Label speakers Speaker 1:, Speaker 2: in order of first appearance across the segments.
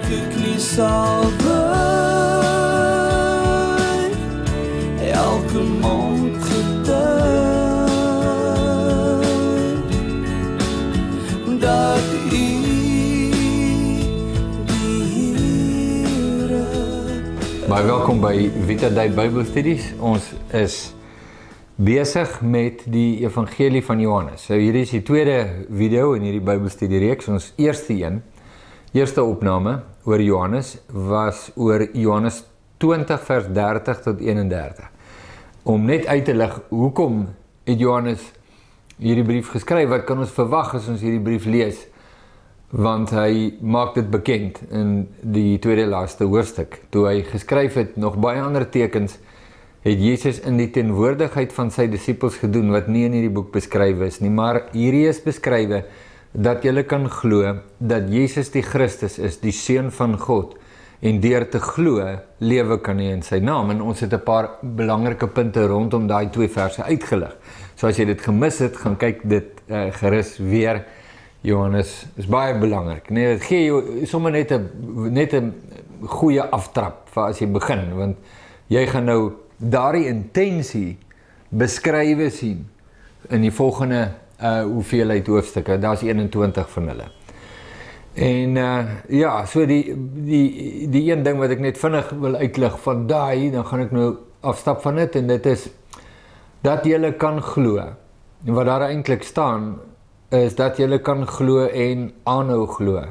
Speaker 1: ek nie sal buig, elke mond getuig, dat U die Here.
Speaker 2: Baie welkom by Vita Day Bybelstudies. Ons is besig met die Evangelie van Johannes. So hierdie is die tweede video in hierdie Bybelstudie reeks. Ons eerste opname oor Johannes was oor Johannes 20 vers 30 tot 31. Om net uit te lig, hoekom het Johannes hierdie brief geskryf? Wat kan ons verwag as ons hierdie brief lees? Want hy maak dit bekend in die tweede laaste hoofstuk. Toe hy geskryf het, nog baie ander tekens, het Jesus in die teenwoordigheid van sy disippels gedoen, wat nie in hierdie boek beskryf is nie, maar hierdie is beskrywe, dat julle kan glo, dat Jesus die Christus is, die Seun van God, en deur te glo, lewe kan hy in sy naam, en ons het 'n paar belangrike punte rondom daai 2 verse uitgelig. So as jy dit gemis het, gaan kyk dit gerus weer. Johannes is baie belangrik. Nee, dit gee jou sommer net 'n goeie aftrap vir as jy begin, want jy gaan nou daardie intensie beskrywe sien in die volgende hoeveelheid hoofstukke. Daar's 21 van hulle. En ja, so die een ding wat ek net vinnig wil uitlig van daai, dan gaan ek nou afstap van dit, en dit is dat jy kan glo. En wat daar eintlik staan is dat jy kan glo en aanhou glo.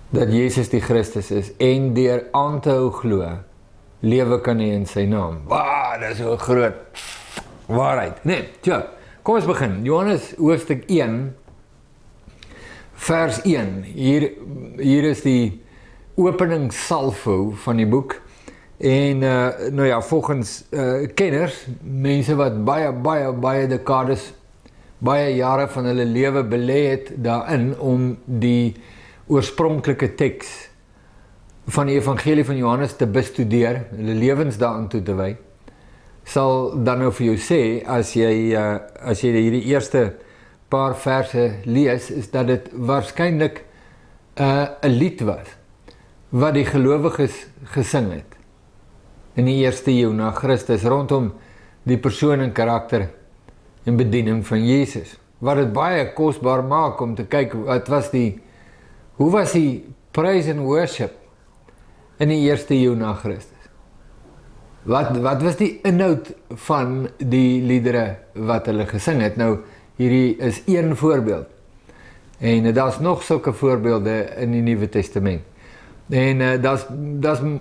Speaker 2: Dat Jesus die Christus is, en deur aan te hou glo, lewe kan hy in sy naam. Wow, dit is so groot waarheid. Nee, tja, kom ons begin. Johannes hoofstuk 1, vers 1. Hier is die openingssalvo van die boek. En nou ja, volgens kenners, mense wat baie dekades, baie jare van hulle lewe belê het daarin om die oorspronklike teks van die Evangelie van Johannes te bestudeer, hulle lewens daaraan toe te wy, sal dan nou vir jou sê, as jy hierdie eerste paar verse lees, is dat dit waarskynlik 'n lied was, wat die gelowiges gesing het, in die eerste eeu na Christus, rondom die persoon en karakter en bediening van Jesus, wat dit baie kosbaar maak om te kyk, hoe was die praise and worship in die eerste eeu na Christus? Wat was die inhoud van die liedere wat hulle gesing het? Nou, hierdie is een voorbeeld. En daar's nog sulke voorbeelde in die Nuwe Testament. En daar's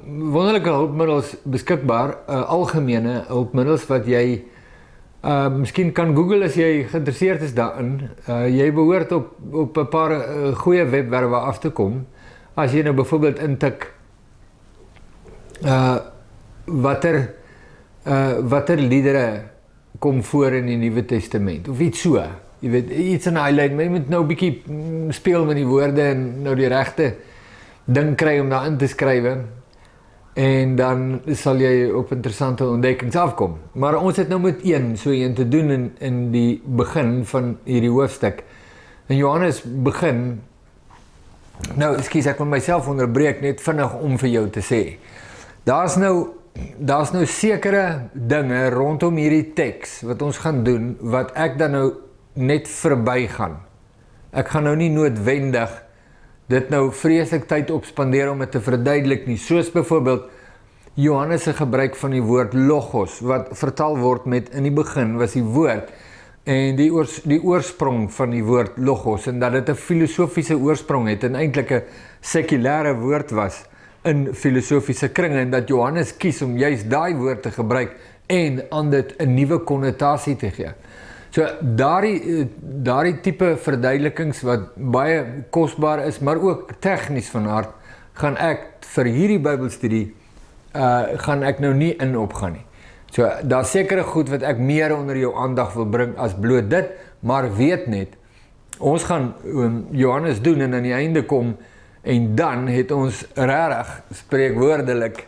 Speaker 2: wonderlike hulpmiddels beskikbaar, algemene hulpmiddels wat jy miskien kan Google as jy geïnteresseerd is daarin. Jy behoort op 'n paar goeie webwerwe af te kom. As jy nou byvoorbeeld intik watter liedere kom voor in die Nuwe Testament, of iets so. Jy weet, iets in die lyn, maar jy moet nou 'n bietjie speel met die woorde en nou die regte ding kry om daarin te skrywe, en dan sal jy op interessante ontdekkings afkom. Maar ons het nou met so een te doen in die begin van hierdie hoofstuk. En Johannes begin, nou, ek wil myself onderbreek net vinnig om vir jou te sê. Daar's nou sekere dinge rondom hierdie teks wat ons gaan doen, wat ek dan nou net verby gaan. Ek gaan nou nie noodwendig dit nou vreeslik tyd op spandeer om dit te verduidelik nie, soos byvoorbeeld Johannes se gebruik van die woord logos, wat vertaal word met in die begin was die woord, en die oorsprong van die woord logos, en dat dit 'n filosofiese oorsprong het, en eintlik 'n sekulêre woord was in filosofiese kringe, en dat Johannes kies om juist daai woord te gebruik, en aan dit 'n nuwe konnotasie te gee. So daardie tipe verduidelikings wat baie kosbaar is, maar ook tegnies van aard, gaan ek vir hierdie Bybelstudie gaan ek nou nie in opgaan nie. So daar's sekere goed wat ek meer onder jou aandag wil bring as bloot dit, maar weet net, ons gaan Johannes doen en aan die einde kom, en dan het ons regtig spreekwoordelik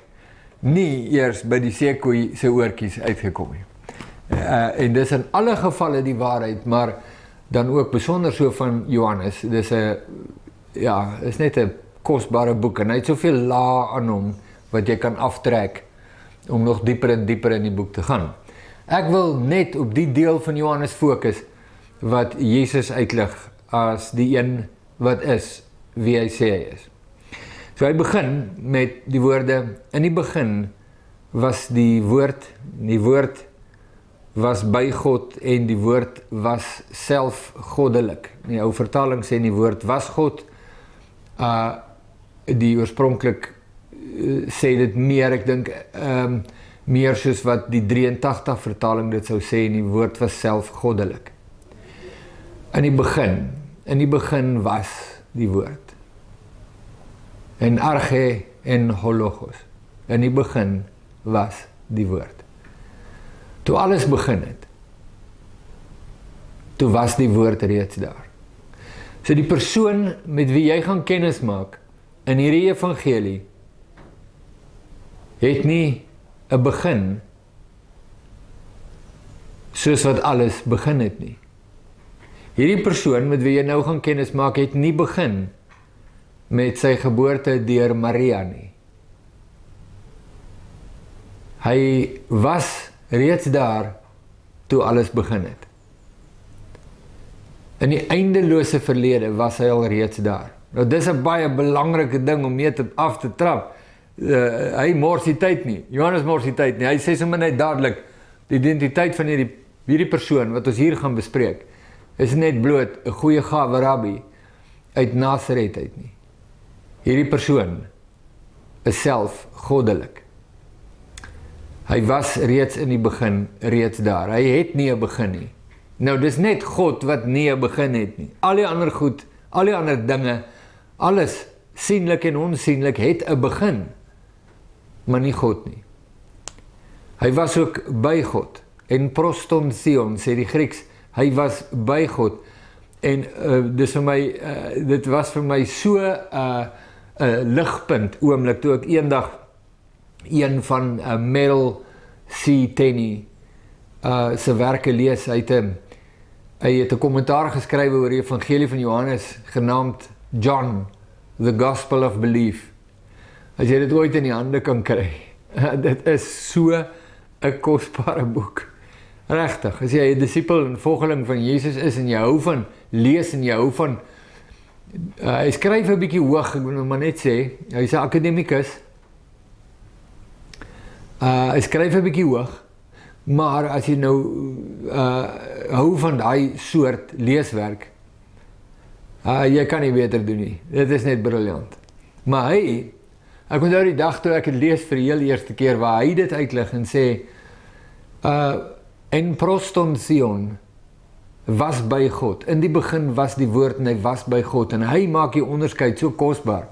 Speaker 2: nie eers by die seekoei se oortjies uitgekom nie. En dis in alle gevalle die waarheid, maar dan ook besonder so van Johannes. Dis is net 'n kosbare boek en hy het soveel lae aan hom wat jy kan aftrek om nog dieper en dieper in die boek te gaan. Ek wil net op die deel van Johannes fokus wat Jesus uitlig as die een wat is wie hy sê hy is. So hy begin met die woorde, in die begin was die woord was by God en die woord was self goddelik. Die ou vertaling sê die woord was God, die oorspronklik sê dit meer, ek dink meer soos wat die 83 vertaling dit sou sê, en die woord was self goddelik. In die begin was die woord. En arche en hologos. In die begin was die woord. Toe alles begin het, toe was die woord reeds daar. So die persoon met wie jy gaan kennis maak in hierdie evangelie het nie 'n begin soos wat alles begin het nie. Hierdie persoon met wie jy nou gaan kennis maak het nie begin met sy geboorte deur Maria nie. Hy was reeds daar toe alles begin het. In die eindelose verlede was hy al reeds daar. Nou dis 'n baie belangrike ding om mee af te trap. Hy mors die tyd nie. Johannes mors die tyd nie. Hy sê sommer net dadelik, die identiteit van hierdie persoon wat ons hier gaan bespreek, is net bloot 'n goeie gawe rabbi uit Nasaret uit nie. Hierdie persoon is self goddelik. Hy was reeds in die begin reeds daar. Hy het nie 'n begin nie. Nou dis net God wat nie 'n begin het nie. Al die ander goed, al die ander dinge, alles sienlik en onsienlik het 'n begin, maar nie God nie. Hy was ook by God. En proston theon, sê die Grieks, hy was by God. En dit was vir my so 'n ligpunt oomblik toe ek eendag een van Merrill C. Tenney se werke lees. Hy het 'n kommentaar geskryf oor die evangelie van Johannes genaamd John, The Gospel of Belief. As jy dit ooit in die hande kan kry, dit is so 'n kosbare boek. Regtig, as jy 'n disipel en volgeling van Jesus is en jy hou van lees en jy hou van hy skryf 'n bietjie hoog, ek wil maar net sê, hy's 'n akademikus. Hy skryf 'n bietjie hoog, maar as jy nou hou van daai soort leeswerk, jy kan nie beter doen nie. Dit is net briljant. Maar ek onthou die dag toe ek het lees vir die heel eerste keer, waar hy dit uitlig en sê, en proston theon was by God. In die begin was die woord en hy was by God. En hy maak die onderskeid so kosbaar.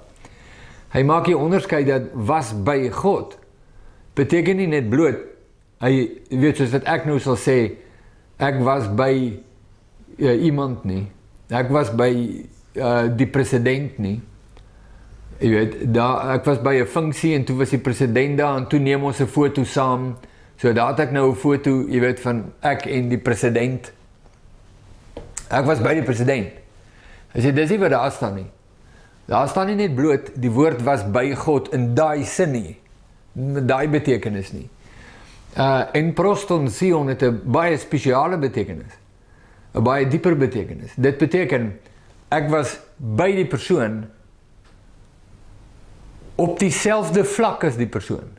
Speaker 2: Hy maak die onderskeid dat was by God beteken nie net bloot, hy weet soos wat ek nou sal sê, ek was by iemand nie, ek was by die president nie, jy weet, ek was by 'n funksie en toe was die president daar en toe neem ons 'n foto saam, so daar het ek nou 'n foto, jy weet, van ek en die president. Ek was by die president. Hy sê, dis nie wat daar staan nie. Daar staan nie net bloot, die woord was by God in daai sin nie, met daai betekenis nie. En proston theon het 'n baie spesiale betekenis, 'n baie dieper betekenis. Dit beteken, ek was by die persoon op dieselfde vlak as die persoon.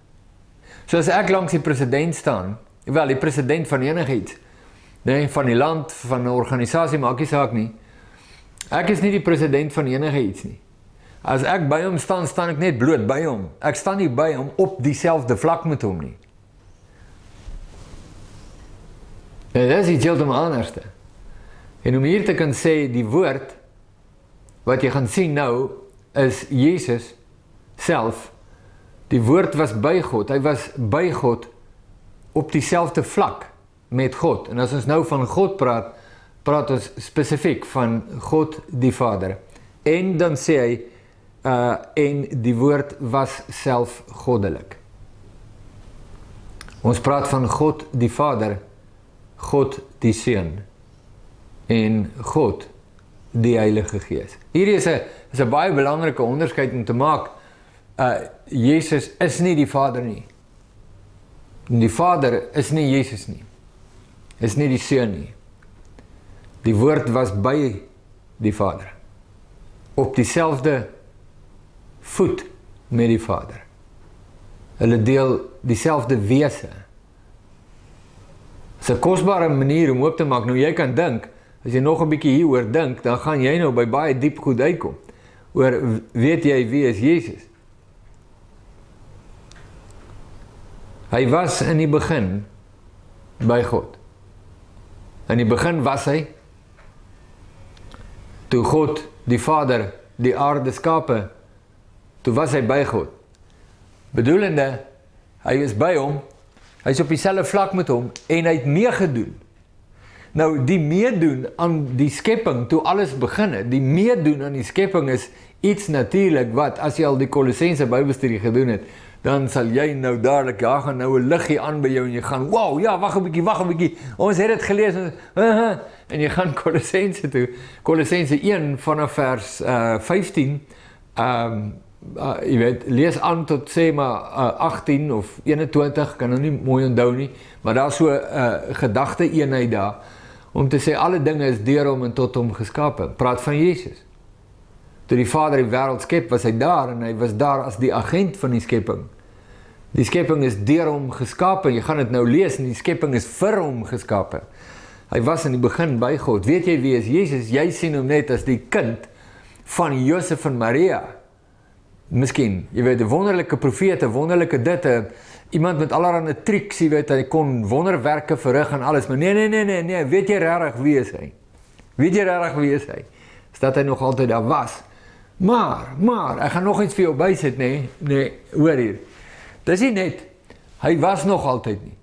Speaker 2: So as ek langs die president staan, wel die president van enigiets, nee, van die land, van 'n organisasie, maak nie saak nie, ek is nie die president van enigiets nie. As ek by hom staan, staan ek net bloot by hom. Ek staan nie by hom op dieselfde vlak met hom nie. En dit is iets heeltemal anderste. En om hier te kan sê, die woord, wat jy gaan sien nou, is Jesus self. Die woord was by God, hy was by God op dieselfde vlak met God. En as ons nou van God praat ons spesifiek van God die Vader. En dan sê hy, en die woord was self goddelik. Ons praat van God die Vader, God die Seun en God die Heilige Gees. Hierdie is 'n baie belangrike onderskeid om te maak. Jesus is nie die Vader nie. Die Vader is nie Jesus nie. Is nie die Seun nie. Die Woord was by die Vader. Op dieselfde voet met die Vader. Hulle deel dieselfde wese. Dit is 'n kosbare manier om oop te maak. Nou jy kan dink, as jy nog 'n bietjie hieroor dink, dan gaan jy nou by baie diep goed uitkom. Oor weet jy wie is Jesus? Hy was in die begin by God. In die begin was hy, toe God, die Vader, die aarde skape, toe was hy by God. Bedoelende, hy is by hom, hy is op dieselfde vlak met hom, en hy het meegedoen. Nou, die meedoen aan die skepping, toe alles begin het, die meedoen aan die skepping is iets natuurlijk wat, as jy al die Kolossense Bybelstudie gedoen het, dan sal jy nou dadelik, ja, gaan nou 'n liggie aan by jou, en jy gaan, wow, ja, wag 'n bietjie, ons het dit gelees, en jy gaan Kolossense toe, Kolossense 1 vanaf vers 15, jy weet, lees aan tot sê maar 18 of 21, kan nou nie mooi onthou nie, maar daar is so gedagte eenheid daar, om te sê, alle dinge is deur hom en tot hom geskape, praat van Jesus. Toe die Vader die wêreld skep, was hy daar, en hy was daar as die agent van die skepping. Die skepping is deur hom geskape, jy gaan dit nou lees, en die skepping is vir hom geskape. Hy was in die begin by God. Weet jy wie is Jesus? Jy sien hom net as die kind van Josef en Maria. Miskien, jy weet, 'n wonderlike profeet, 'n wonderlike dit, iemand met allerlei triks, jy weet, hy kon wonderwerke verrig en alles, maar nee, weet jy regtig wie is hy? Weet jy regtig wie is hy? Is dat hy nog altyd daar was? Maar, ek gaan nog iets vir jou bysit, nee, hoor hier. Dis nie net, hy was nog altyd nie.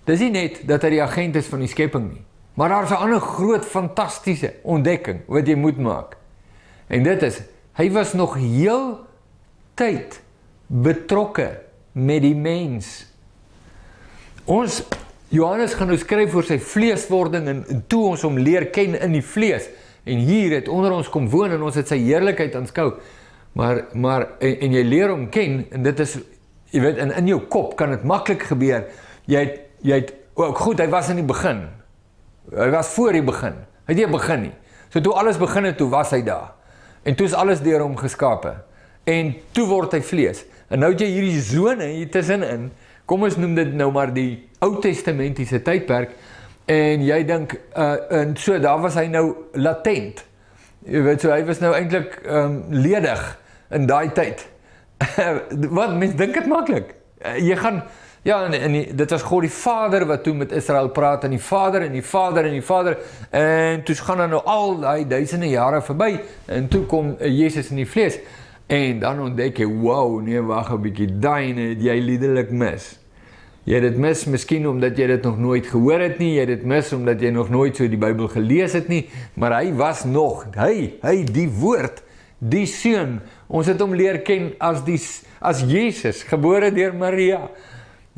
Speaker 2: Dis nie net dat hy die agent is van die skepping nie. Maar daar is 'n ander groot, fantastiese ontdekking, wat jy moet maak. En dit is, hy was nog heel tyd betrokke met die mens. Johannes gaan nou skryf oor sy vleeswording, en toe ons hom leer ken in die vlees, en hier het onder ons kom woon, en ons het sy heerlikheid aanskou, maar en jy leer hom ken, en dit is, jy weet, in jou kop kan dit maklik gebeur, jy het, goed, hy was in die begin, hy was voor die begin, hy het nie begin nie, so toe alles begin het, toe was hy daar, en toe is alles deur hom geskape, en toe word hy vlees, en nou het jy hierdie zone hier tussenin, kom ons noem dit nou maar die Oud-testamentiese tydperk, en jy dink, en so, daar was hy nou latent, jy weet, so hy was nou eintlik ledig in daai tyd, wat, mens dink het maklik, jy gaan, ja, en dit was God die Vader wat toe met Israel praat, en die Vader, en toe gaan nou al die duisende jare verby, en toe kom Jesus in die vlees, en dan ontdek jy, wow, nee, wag 'n bietjie, daai het jy liderlik mis. Jy het dit mis, miskien omdat jy dit nog nooit gehoor het nie, jy het dit mis omdat jy nog nooit so die Bybel gelees het nie, maar hy was nog, hy die woord, die seun, ons het hom leer ken as Jesus, gebore deur Maria.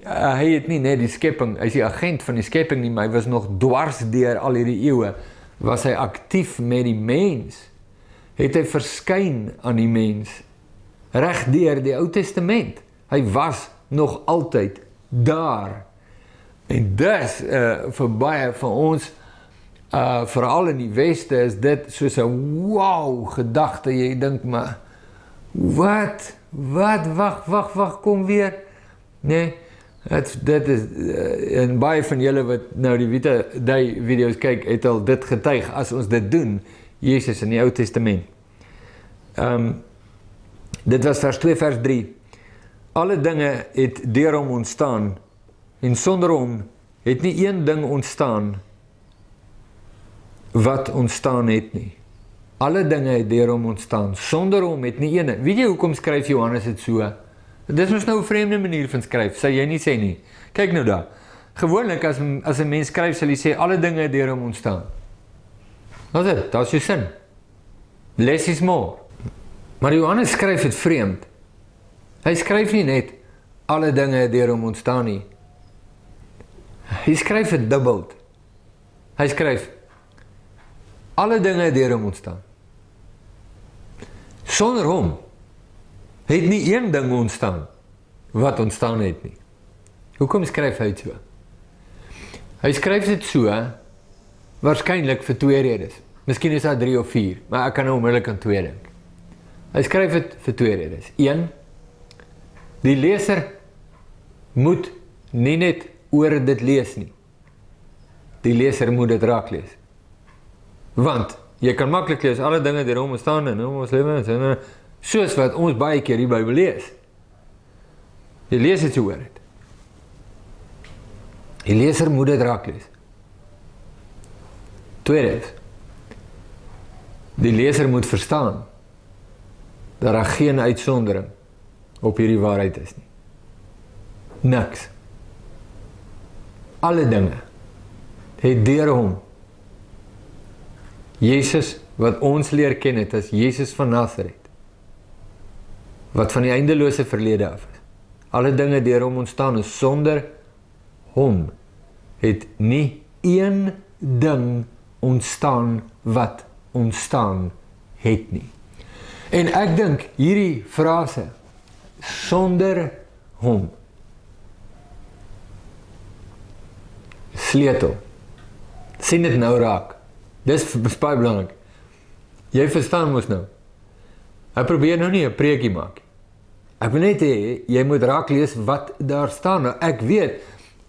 Speaker 2: Hy het nie net die skepping, hy is die agent van die skepping nie, maar hy was nog dwars deur al hierdie eeue, was hy aktief met die mens, het hy verskyn aan die mens, reg deur die Ou Testament, hy was nog altyd daar, en dis vir baie van ons, veral in die Weste, is dit soos 'n wow gedagte, jy dink maar, wat, wag, kom weer, nee, dit is, en baie van julle wat nou die Vita Day video's kyk, het al dit getuig, as ons dit doen, Jesus in die Ou Testament. Dit was vers 2, vers 3. Alle dinge het deur hom ontstaan, en sonder hom het nie een ding ontstaan, wat ontstaan het nie. Alle dinge het deur hom ontstaan, sonder hom het nie een. Weet jy hoekom skryf Johannes het so? Dit is nou 'n vreemde manier van skryf, sal jy nie sê nie. Kyk nou daar. Gewoonlik as 'n mens skryf, sal hy sê, alle dinge het deur hom ontstaan. Wat is dit? Dat is jou sin. Less is more. Maar Johannes skryf het vreemd. Hy skryf nie net, alle dinge het deur hom ontstaan nie. Hy skryf het dubbeld. Hy skryf, Alle dinge het deur hom ontstaan. Sonder hom het nie een ding ontstaan wat ontstaan het nie. Hoekom skryf hy dit so? Hy skryf dit so, waarskynlik vir 2 redes. Miskien is daar 3 of 4, maar ek kan nou onmiddellik aan 2 dink. Hy skryf dit vir 2 redes. 1, die leser moet nie net oor dit lees nie. Die leser moet dit raak lees. Want, jy kan maklik lees, alle dinge deur hom ontstaan en ons lewe, soos wat ons baie keer die Bybel lees. Jy lees dit so oor het. Die leser moet dit raak lees. Tweedens, die leser moet verstaan dat daar geen uitsondering op hierdie waarheid is nie. Niks. Alle dinge het deur hom. Jesus, wat ons leer ken het as Jesus van Nazareth, wat van die eindelose verlede af is. Alle dinge deur hom ontstaan is, sonder hom het nie een ding ontstaan wat ontstaan het nie. En ek dink hierdie frase, sonder hom, sleutel. Sien dit nou raak. Dis baie belangrik. Jy verstaan mos nou. Ek probeer nou nie 'n preekie maak. Ek wil net hê, jy moet raak lees wat daar staan. Nou, ek weet,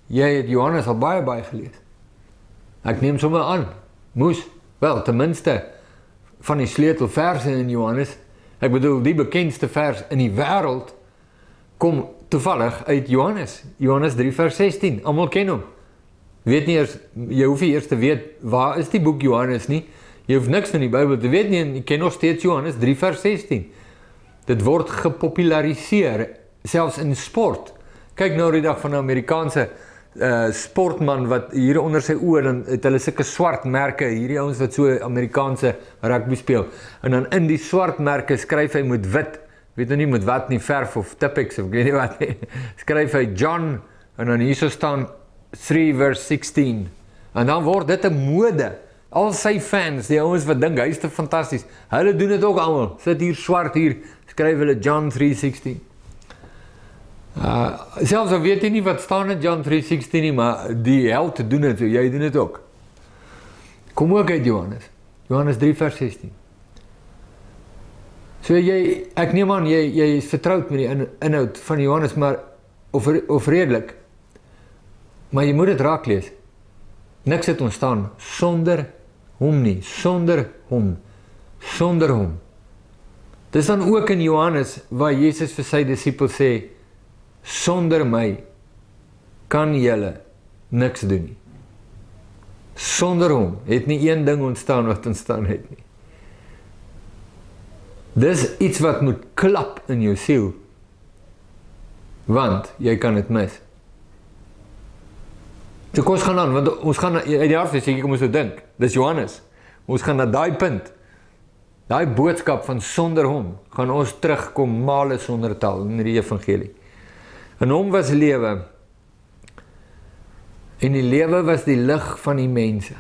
Speaker 2: jy het Johannes al baie gelees. Ek neem sommer aan, wel, ten minste van die sleutelverse in Johannes, ek bedoel, die bekendste vers in die wêreld, kom toevallig uit Johannes 3 vers 16, almal ken hom. Weet nie eers, jy hoef nie eers te weet, waar is die boek Johannes nie, jy hoef niks van die Bybel te weet nie, en jy ken nog steeds Johannes 3 vers 16. Dit word gepopulariseer, selfs in sport. Kyk nou die dag van 'n Amerikaanse sportman wat hier onder sy oë, dan het hulle sulke swart merke, hierdie ouens wat so Amerikaanse rugby speel, en dan in die swart merke skryf hy met wit, weet nou nie met wat nie, verf of Tipex of ek weet nie wat nie, skryf hy John, en dan hier so staan 3 verse 16, en dan word dit 'n mode, al sy fans, die ouens wat dink, hy is te fantasties, hulle doen dit ook allemaal, sit hier swart hier, skryf hulle John 3:16, selfs al weet jy nie wat staan in John 3:16 nie, maar die held doen dit so, jy doen dit ook. Kom ook uit Johannes 3 vers 16. So ek neem aan, jy is vertroud met die inhoud van Johannes, maar, of redelik, maar jy moet dit raak lees. Niks het ontstaan, sonder hom nie, sonder hom. Dis dan ook in Johannes, waar Jesus vir sy disippels sê, sonder my kan julle niks doen nie. Sonder hom het nie een ding ontstaan wat ontstaan het nie. Dis iets wat moet klap in jou siel, want jy kan dit mis. So kom ons gaan aan, want ons gaan uit die hart sê, kom ons so dink, dis Johannes, ons gaan na daai punt, daai boodskap van sonder hom, gaan ons terugkom male sonder taal in die evangelie. In hom was lewe, en die lewe was die lig van die mense,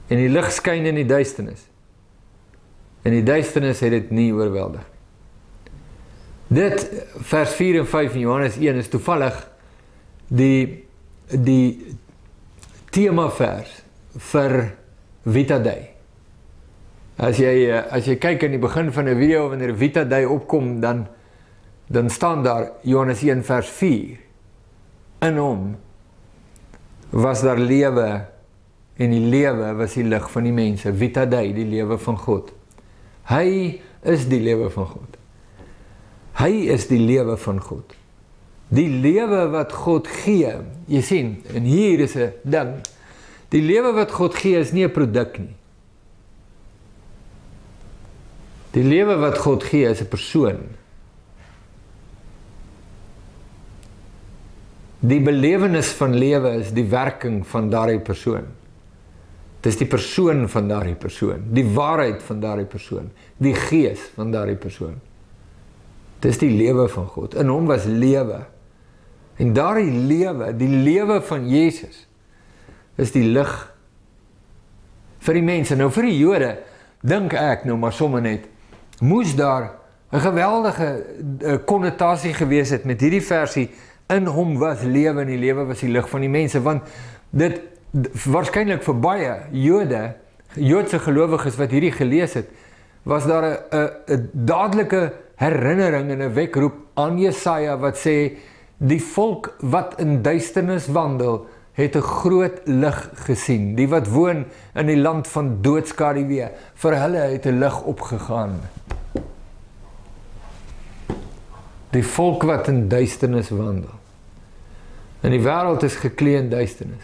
Speaker 2: en die lig skyn in die duisternis, en die duisternis het dit nie oorweldig. Dit, vers 4 en 5 in Johannes 1, is toevallig die themavers vir Vita Dei. As jy kyk in die begin van 'n video, wanneer Vita Dei opkom, dan staan daar Johannes 1 vers 4. In hom was daar lewe, en die lewe was die lig van die mense. Vita Dei, die lewe van God. Hy is die lewe van God. Hy is die lewe van God. Die lewe wat God gee, jy sien, en hier is 'n ding, die lewe wat God gee is nie 'n produk nie. Die lewe wat God gee is 'n persoon. Die belewenis van lewe is die werking van daardie persoon. Dit is die persoon van daardie persoon, die waarheid van daardie persoon, die gees van daardie persoon. Dit is die lewe van God. In hom was lewe. En daardie lewe, die lewe van Jesus, is die lig vir die mense. Nou vir die Jode, dink ek nou maar sommer net, moes daar 'n geweldige konnotasie gewees het met hierdie versie, in hom was lewe en die lewe was die lig van die mense, want dit waarskynlik vir baie Joodse gelowiges wat hierdie gelees het, was daar 'n dadelike herinnering en 'n wekroep aan Jesaja wat sê, die volk wat in duisternis wandel, het 'n groot lig gesien. Die wat woon in die land van doodskaduwee, vir hulle het 'n lig opgegaan. Die volk wat in duisternis wandel. En die wêreld is geklee in duisternis.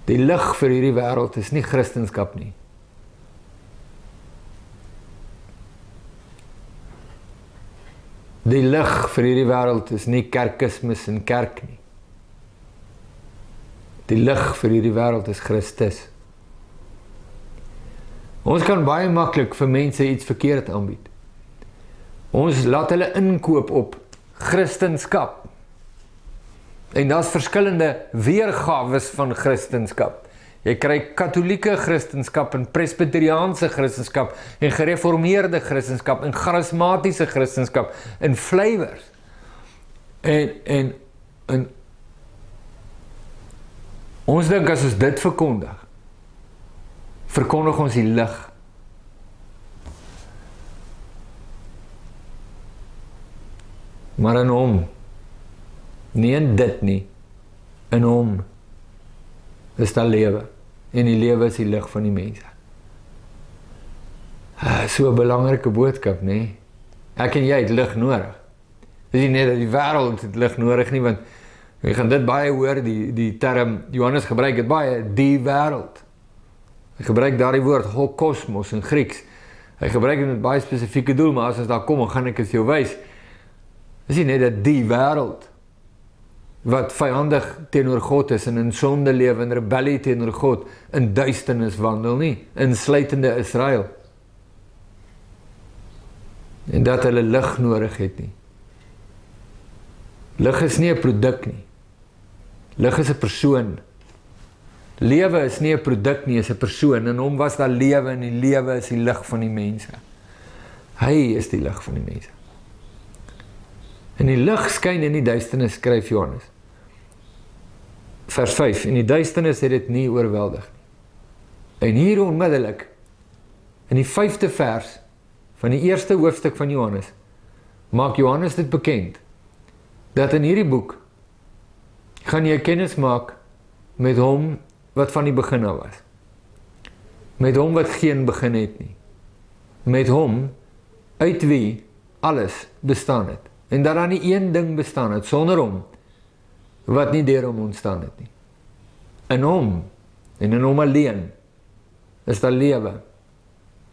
Speaker 2: Die lig vir hierdie wêreld is nie Christendom nie. Die lig vir hierdie wêreld is nie kerkismus en kerk nie. Die lig vir hierdie wêreld is Christus. Ons kan baie maklik vir mense iets verkeerd aanbied. Ons laat hulle inkoop op Christendom. En daar's verskillende weergawes van Christendom. Jy kry katholieke Christendom en presbyteriaanse Christendom en gereformeerde Christendom en charismatiese Christendom en flavours. En ons dink as ons dit verkondig ons die lig. Maar in hom, nie in dit nie, in hom is daar lewe, en die lewe is die lig van die mense. So 'n belangrike boodskap, nee. Ek en jy het lig nodig. Dis nie net dat die wêreld het lig nodig nie, want jy gaan dit baie hoor, die term, Johannes gebruik dit baie, die wêreld. Hy gebruik daardie woord, kosmos in Grieks. Hy gebruik dit met baie spesifieke doel, maar as ons daar kom, gaan ek dit vir jou wys. Dis nie net dat die wêreld, wat vyandig teenoor God is, en in sonde lewe, en rebellie teenoor God, in duisternis wandel nie, insluitende Israel. En dat hulle lig nodig het nie. Lig is nie 'n produk nie. Lig is 'n persoon. Lewe is nie 'n produk nie, is 'n persoon. In hom was daar lewe, en die lewe is die lig van die mense. Hy is die lig van die mense. En die lig skyn in die duisternis, skryf Johannes. Vers 5, en die duisternis het dit nie oorweldig nie. En hier onmiddellik, in die 5de vers, van die eerste hoofstuk van Johannes, maak Johannes dit bekend, dat in hierdie boek, gaan jy kennis maak, met hom, wat van die begin af was. Met hom wat geen begin het nie. Met hom, uit wie alles bestaan het. En dat daar nie een ding bestaan het, sonder hom, wat nie deur hom ontstaan het nie. In hom, en in hom alleen, is daar lewe.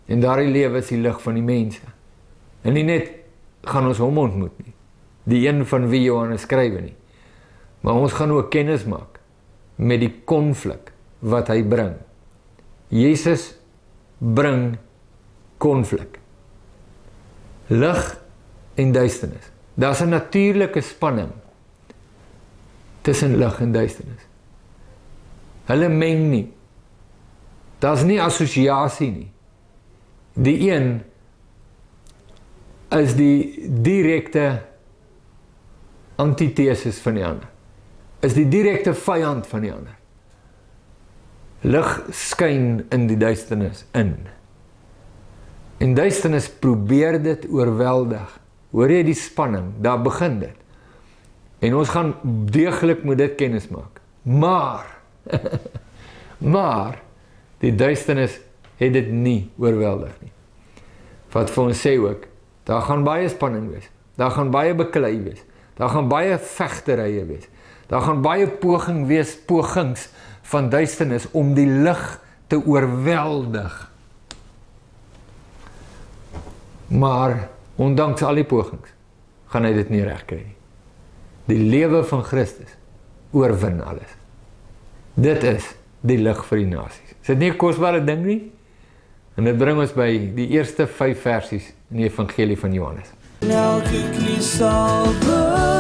Speaker 2: En daardie lewe is die lig van die mense. En nie net, gaan ons hom ontmoet nie. Die een van wie Johannes skrywe nie. Maar ons gaan ook kennis maak, met die konflik, wat hy bring. Jesus bring konflik. Lig en duisternis. Daar's 'n natuurlike spanning tussen lig en duisternis. Hulle meng nie. Daar's nie assosiasie nie. Die een is die direkte antitesis van die ander. Is die direkte vyand van die ander. Lig skyn in die duisternis in. En duisternis probeer dit oorweldig. Hoor jy die spanning? Daar begin dit. En ons gaan deeglik met dit kennis maak. Maar, die duisternis het dit nie oorweldig nie. Wat vir ons sê ook, daar gaan baie spanning wees. Daar gaan baie beklei wees. Daar gaan baie vegterye wees. Daar gaan baie pogings van duisternis om die lig te oorweldig. Maar, ondanks al die pogings, gaan hy dit nie reg kry nie. Die lewe van Christus oorwin alles. Dit is die lig vir die nasies. Is dit nie 'n kosbare ding nie? En dit bring ons by die eerste 5 versies in die evangelie van Johannes.
Speaker 1: Elke knie sal buig.